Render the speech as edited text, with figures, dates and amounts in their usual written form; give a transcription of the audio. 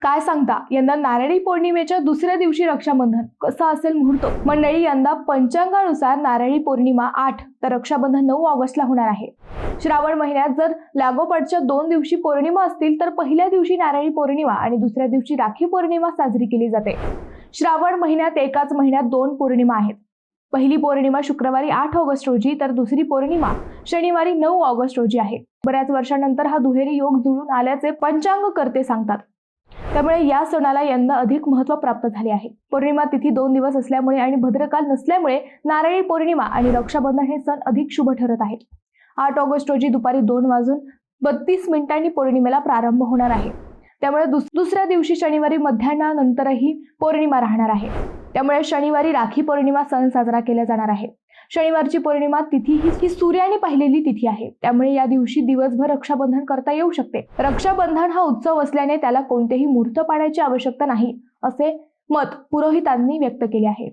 काय सांगता, यंदा नारळी पौर्णिमेच्या दुसऱ्या दिवशी रक्षाबंधन, कसा असेल मुहूर्त? मंडळी, यंदा पंचांगानुसार नारळी पौर्णिमा 8 तर रक्षाबंधन 9 ऑगस्टला होणार आहे. श्रावण महिन्यात जर लागोपाठच्या 2 दिवशी पौर्णिमा असतील तर पहिल्या दिवशी नारळी पौर्णिमा आणि दुसऱ्या दिवशी राखी पौर्णिमा साजरी केली जाते. श्रावण महिन्यात एकाच महिन्यात 2 पौर्णिमा आहेत. पहिली पौर्णिमा शुक्रवारी 8 ऑगस्ट रोजी तर दुसरी पौर्णिमा शनिवारी 9 ऑगस्ट रोजी आहे. बऱ्याच वर्षांनंतर हा दुहेरी योग जुळून आल्याचे पंचांगकर्ते सांगतात. त्यामुळे या सणाला यंदा अधिक महत्त्व प्राप्त झाले आहे. पौर्णिमा तिथी 2 दिवस असल्यामुळे आणि भद्रकाल नसल्यामुळे नारळी पौर्णिमा आणि रक्षाबंधन हे सण अधिक शुभ ठरत आहेत. 8 ऑगस्ट रोजी दुपारी 2:32 पौर्णिमेला प्रारंभ होणार आहे. त्यामुळे दुसऱ्या दिवशी शनिवारी मध्याह्नानंतरही पौर्णिमा राहणार आहे. त्यामुळे शनिवारी राखी पौर्णिमा सण साजरा केला जाणार आहे. शनिवारची पौर्णिमा तिथी ही सूर्याने पाहिलेली तिथी आहे. त्यामुळे या दिवशी दिवसभर रक्षाबंधन करता येऊ शकते. रक्षाबंधन हा उत्सव असल्याने त्याला कोणतेही मुहूर्त पाळण्याची आवश्यकता नाही, असे मत पुरोहितांनी व्यक्त केले आहे.